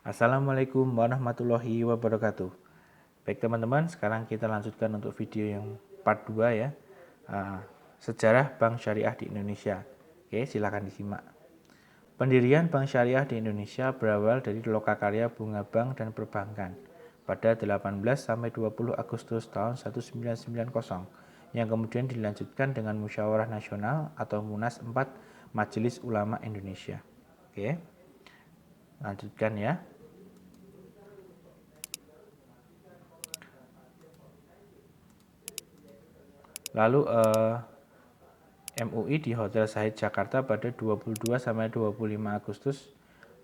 Assalamualaikum warahmatullahi wabarakatuh. Baik teman-teman, sekarang kita lanjutkan untuk video yang part 2 ya. Sejarah Bank Syariah di Indonesia. Oke, silakan disimak. Pendirian Bank Syariah di Indonesia berawal dari lokakarya bunga bank dan perbankan pada 18 sampai 20 Agustus tahun 1990 yang kemudian dilanjutkan dengan Musyawarah Nasional atau Munas 4 Majelis Ulama Indonesia. Oke. Lanjutkan ya. Lalu MUI di Hotel Said Jakarta pada 22 sampai 25 Agustus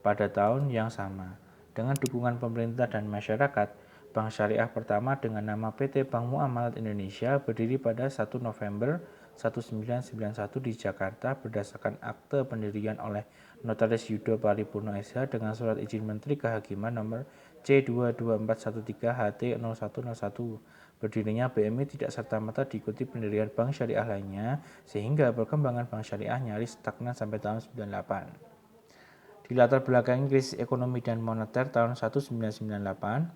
pada tahun yang sama. Dengan dukungan pemerintah dan masyarakat, Bank Syariah pertama dengan nama PT Bank Muamalat Indonesia berdiri pada 1 November 1991 di Jakarta berdasarkan akte pendirian oleh Notaris Yudo Paripurno SH dengan surat izin Menteri Kehakiman nomor C22413 HT0101. Berdirinya BMI tidak serta-merta diikuti pendirian bank syariah lainnya, sehingga perkembangan bank syariah nyaris stagnan sampai tahun 98. Di latar belakangi krisis ekonomi dan moneter tahun 1998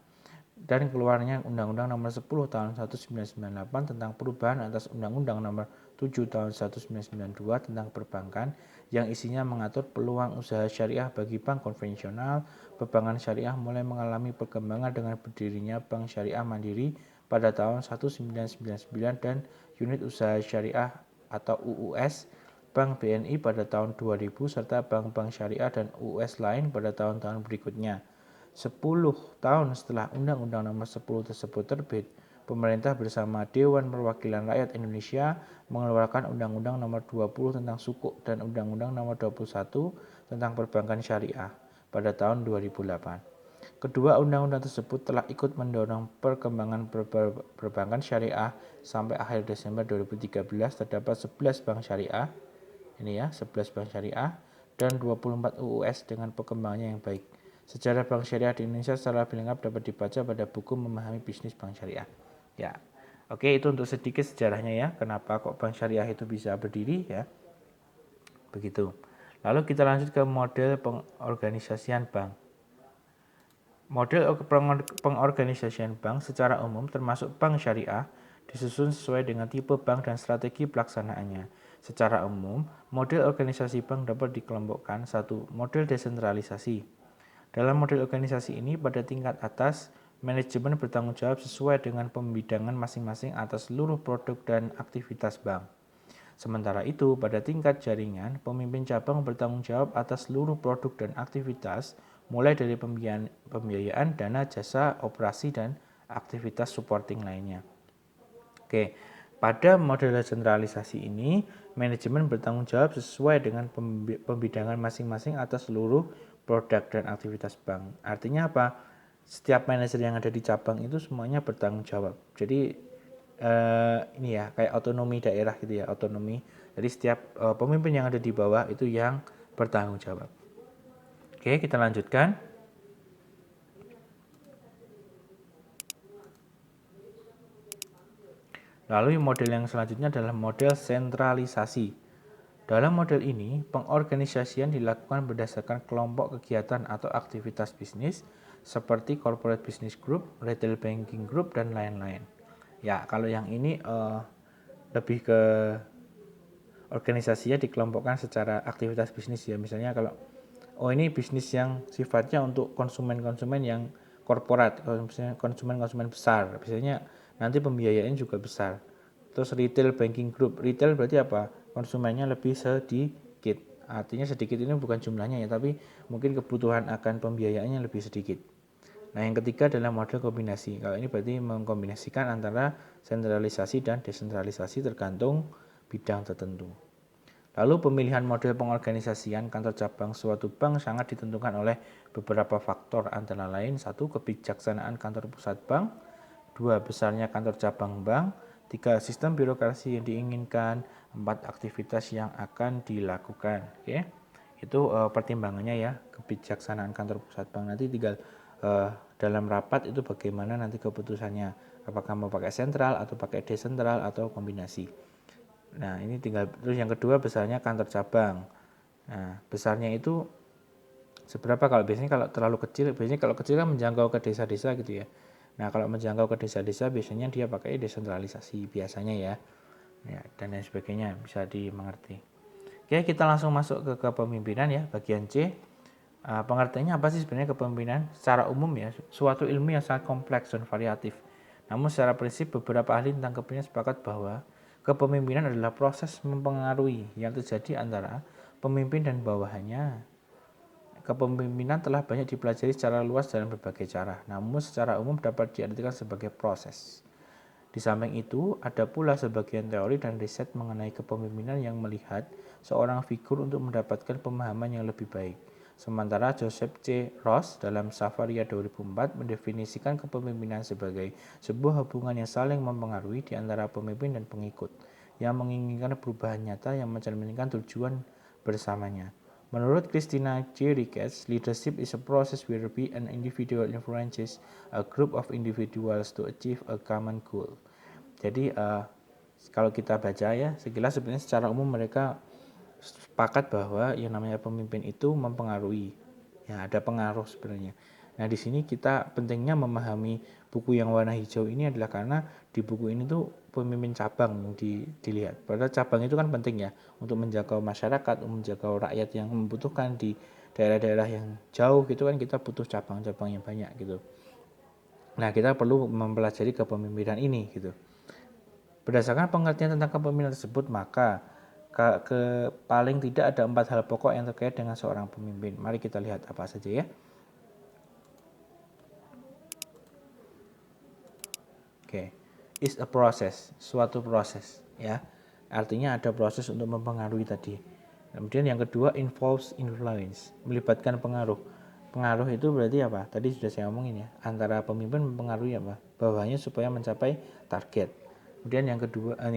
dan keluarnya Undang-Undang Nomor 10 Tahun 1998 tentang perubahan atas Undang-Undang Nomor 7 Tahun 1992 tentang perbankan yang isinya mengatur peluang usaha syariah bagi bank konvensional, perbankan syariah mulai mengalami perkembangan dengan berdirinya Bank Syariah Mandiri pada tahun 1999 dan Unit Usaha Syariah atau UUS, Bank BNI pada tahun 2000 serta bank-bank syariah dan UUS lain pada tahun-tahun berikutnya. 10 tahun setelah Undang-Undang Nomor 10 tersebut terbit, pemerintah bersama Dewan Perwakilan Rakyat Indonesia mengeluarkan Undang-Undang Nomor 20 tentang Sukuk dan Undang-Undang Nomor 21 tentang Perbankan Syariah pada tahun 2008. Kedua undang-undang tersebut telah ikut mendorong perkembangan perbankan syariah sampai akhir Desember 2013 terdapat 11 bank syariah, ini ya 11 bank syariah dan 24 UUS dengan perkembangannya yang baik. Sejarah bank syariah di Indonesia secara lebih lengkap dapat dibaca pada buku Memahami Bisnis Bank Syariah. Ya, oke, itu untuk sedikit sejarahnya ya, kenapa kok bank syariah itu bisa berdiri ya, begitu. Lalu kita lanjut ke model pengorganisasian bank. Model pengorganisasian bank secara umum termasuk bank syariah disusun sesuai dengan tipe bank dan strategi pelaksanaannya. Secara umum, model organisasi bank dapat dikelompokkan. 1. Model desentralisasi. Dalam model organisasi ini, pada tingkat atas, manajemen bertanggung jawab sesuai dengan pembidangan masing-masing atas seluruh produk dan aktivitas bank. Sementara itu, pada tingkat jaringan, pemimpin cabang bertanggung jawab atas seluruh produk dan aktivitas, mulai dari pembiayaan, dana, jasa, operasi, dan aktivitas supporting lainnya. Oke, pada model sentralisasi ini, manajemen bertanggung jawab sesuai dengan pembidangan masing-masing atas seluruh produk dan aktivitas bank. Artinya apa? Setiap manajer yang ada di cabang itu semuanya bertanggung jawab. Jadi ini ya kayak otonomi daerah gitu ya, otonomi. Jadi setiap pemimpin yang ada di bawah itu yang bertanggung jawab. Oke, kita lanjutkan. Lalu model yang selanjutnya adalah model sentralisasi. Dalam model ini, pengorganisasian dilakukan berdasarkan kelompok kegiatan atau aktivitas bisnis seperti corporate business group, retail banking group, dan lain-lain. Ya, kalau yang ini lebih ke organisasinya dikelompokkan secara aktivitas bisnis ya. Misalnya kalau ini bisnis yang sifatnya untuk konsumen-konsumen yang korporat, konsumen-konsumen besar. Biasanya nanti pembiayaannya juga besar. Terus retail banking group. Retail berarti apa? Konsumennya lebih sedikit. Artinya sedikit ini bukan jumlahnya ya, tapi mungkin kebutuhan akan pembiayaannya lebih sedikit. Nah, yang ketiga adalah model kombinasi. Kalau ini berarti mengkombinasikan antara sentralisasi dan desentralisasi tergantung bidang tertentu. Lalu pemilihan model pengorganisasian kantor cabang suatu bank sangat ditentukan oleh beberapa faktor antara lain 1. Kebijaksanaan kantor pusat bank, 2. Besarnya kantor cabang bank, 3. Sistem birokrasi yang diinginkan, 4. Aktivitas yang akan dilakukan. Oke. Itu pertimbangannya ya, kebijaksanaan kantor pusat bank. Nanti tinggal dalam rapat itu bagaimana nanti keputusannya, apakah mau pakai sentral atau pakai desentral atau kombinasi. Nah, ini tinggal terus yang kedua besarnya kantor cabang. Nah, besarnya itu Seberapa kalau biasanya kalau terlalu kecil, biasanya kalau kecil kan menjangkau ke desa-desa gitu ya. Nah, kalau menjangkau ke desa-desa biasanya dia pakai desentralisasi biasanya ya. Ya, dan lain sebagainya bisa dimengerti. Oke, kita langsung masuk ke kepemimpinan ya, bagian C. Pengertiannya apa sih sebenarnya kepemimpinan? Secara umum ya, suatu ilmu yang sangat kompleks dan variatif. Namun secara prinsip beberapa ahli tentang kepemimpinan sepakat bahwa kepemimpinan adalah proses mempengaruhi yang terjadi antara pemimpin dan bawahannya. Kepemimpinan telah banyak dipelajari secara luas dalam berbagai cara, namun secara umum dapat diartikan sebagai proses. Di samping itu, ada pula sebagian teori dan riset mengenai kepemimpinan yang melihat seorang figur untuk mendapatkan pemahaman yang lebih baik. Sementara Joseph C. Ross dalam Savaria 2004 mendefinisikan kepemimpinan sebagai sebuah hubungan yang saling mempengaruhi di antara pemimpin dan pengikut, yang menginginkan perubahan nyata yang mencerminkan tujuan bersamanya. Menurut Christina J. Ricketts, leadership is a process whereby an individual influences a group of individuals to achieve a common goal. Jadi kalau kita baca ya, sekilas sebenarnya secara umum mereka sepakat bahwa yang namanya pemimpin itu mempengaruhi. Ya, ada pengaruh sebenarnya. Nah, di sini kita pentingnya memahami buku yang warna hijau ini adalah karena di buku ini tuh pemimpin cabang yang dilihat. Padahal cabang itu kan penting ya untuk menjaga masyarakat, untuk menjaga rakyat yang membutuhkan di daerah-daerah yang jauh gitu kan kita butuh cabang-cabang yang banyak gitu. Nah, kita perlu mempelajari kepemimpinan ini gitu. Berdasarkan pengertian tentang kepemimpinan tersebut, maka paling tidak ada 4 hal pokok yang terkait dengan seorang pemimpin. Mari kita lihat apa saja ya. Oke, is a process, suatu proses ya. Artinya ada proses untuk mempengaruhi tadi. Kemudian yang kedua involves influence, melibatkan pengaruh. Pengaruh itu berarti apa? Tadi sudah saya omongin ya, antara pemimpin mempengaruhi apa? Bawahnya supaya mencapai target. Kemudian yang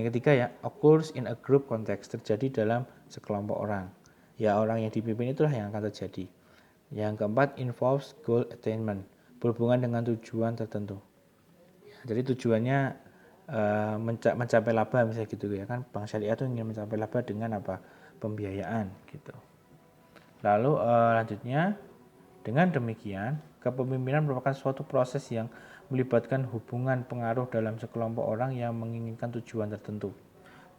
ketiga ya, occurs in a group context, terjadi dalam sekelompok orang. Ya, orang yang dipimpin itulah yang akan terjadi. Yang keempat involves goal attainment, berhubungan dengan tujuan tertentu. Jadi tujuannya mencapai laba misalnya gitu ya kan, bank syariah itu ingin mencapai laba dengan apa? Pembiayaan gitu. Lalu lanjutnya, dengan demikian kepemimpinan merupakan suatu proses yang melibatkan hubungan pengaruh dalam sekelompok orang yang menginginkan tujuan tertentu.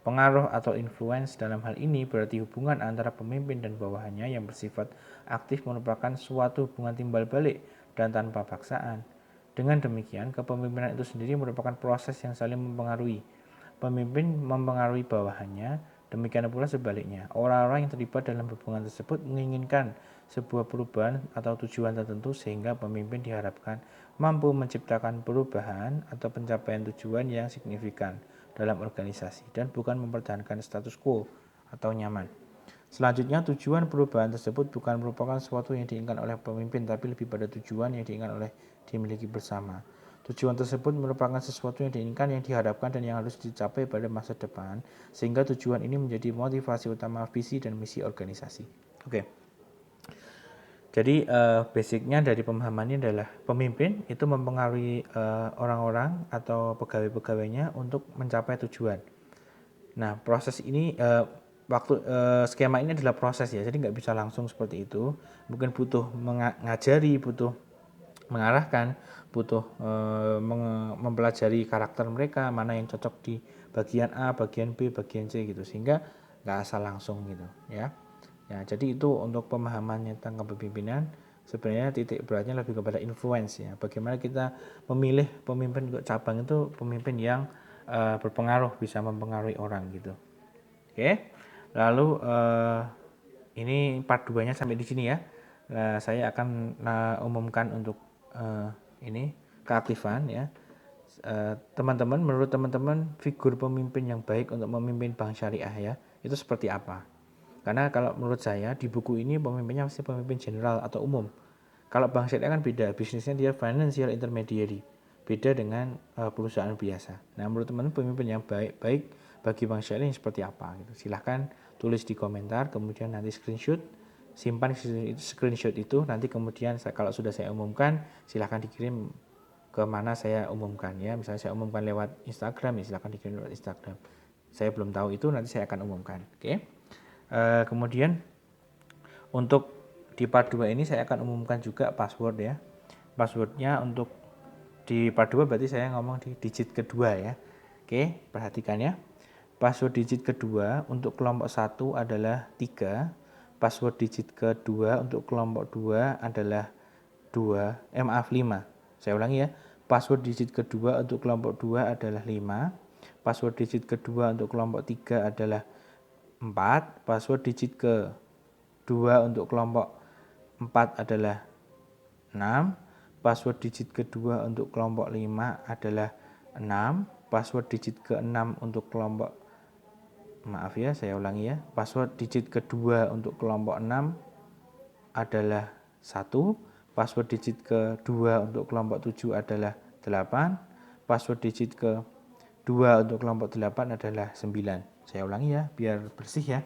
Pengaruh atau influence dalam hal ini berarti hubungan antara pemimpin dan bawahannya yang bersifat aktif merupakan suatu hubungan timbal balik dan tanpa paksaan. Dengan demikian, kepemimpinan itu sendiri merupakan proses yang saling mempengaruhi. Pemimpin mempengaruhi bawahannya, demikian pula sebaliknya. Orang-orang yang terlibat dalam hubungan tersebut menginginkan sebuah perubahan atau tujuan tertentu sehingga pemimpin diharapkan mampu menciptakan perubahan atau pencapaian tujuan yang signifikan dalam organisasi dan bukan mempertahankan status quo atau nyaman. Selanjutnya, tujuan perubahan tersebut bukan merupakan sesuatu yang diinginkan oleh pemimpin, tapi lebih pada tujuan yang diinginkan oleh dimiliki bersama. Tujuan tersebut merupakan sesuatu yang diinginkan, yang diharapkan, dan yang harus dicapai pada masa depan, sehingga tujuan ini menjadi motivasi utama visi dan misi organisasi. Oke. Jadi basicnya dari pemahaman ini adalah pemimpin itu mempengaruhi orang-orang atau pegawai-pegawainya untuk mencapai tujuan. Nah, proses ini skema ini adalah proses ya, jadi nggak bisa langsung seperti itu. Mungkin butuh mengajari, butuh mengarahkan, butuh mempelajari karakter mereka, mana yang cocok di bagian A, bagian B, bagian C gitu, sehingga nggak asal langsung gitu ya. Ya, jadi itu untuk pemahamannya tentang kepemimpinan. Sebenarnya titik beratnya lebih kepada influence ya. Bagaimana kita memilih pemimpin untuk cabang itu pemimpin yang berpengaruh, bisa mempengaruhi orang gitu. Oke. Lalu ini part 2-nya sampai di sini ya. Saya akan umumkan untuk ini keaktifan ya. Teman-teman, menurut teman-teman figur pemimpin yang baik untuk memimpin bank syariah ya, itu seperti apa? Karena kalau menurut saya di buku ini pemimpinnya mesti pemimpin general atau umum. Kalau bank syariah kan beda, bisnisnya dia financial intermediary, beda dengan perusahaan biasa. Nah, menurut teman-teman pemimpin yang baik bagi bank syariah yang seperti apa? Gitu. Silahkan tulis di komentar, kemudian nanti screenshot, simpan screenshot itu, nanti kemudian kalau sudah saya umumkan, silahkan dikirim ke mana saya umumkan ya. Misalnya saya umumkan lewat Instagram, ya silahkan dikirim lewat Instagram. Saya belum tahu itu, nanti saya akan umumkan. Oke. Kemudian untuk Di part 2 ini saya akan umumkan juga password ya. Passwordnya untuk di part 2 berarti saya ngomong di digit kedua ya. Oke, perhatikan ya. Password digit kedua untuk kelompok 1 adalah 3. Password digit kedua untuk kelompok 2 adalah 5. Saya ulangi ya. Password digit kedua untuk kelompok 2 adalah 5. Password digit kedua untuk kelompok 3 adalah 4. Password digit kedua untuk kelompok 4 adalah 6. Password digit kedua untuk kelompok 5 adalah 6. Password digit ke-6 untuk kelompok saya ulangi ya. Password digit kedua untuk kelompok 6 adalah 1. Password digit kedua untuk kelompok 7 adalah 8. Password digit kedua untuk kelompok 8 adalah 9. Saya ulangi ya, biar bersih ya.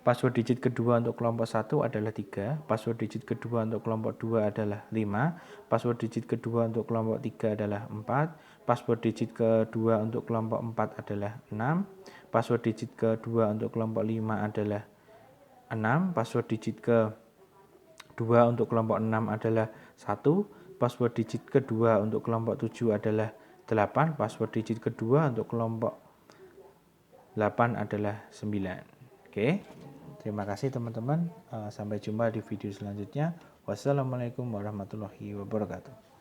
Password digit kedua untuk kelompok 1 adalah 3. Password digit kedua untuk kelompok 2 adalah 5. Password digit kedua untuk kelompok 3 adalah 4. Password digit kedua untuk kelompok 4 adalah 6. Password digit kedua untuk kelompok 5 adalah 6. Password digit kedua untuk kelompok 6 adalah 1. Password digit kedua untuk kelompok 7 adalah 8. Password digit kedua untuk kelompok 8 adalah 9. Oke. Terima kasih teman-teman. Sampai jumpa di video selanjutnya. Wassalamualaikum warahmatullahi wabarakatuh.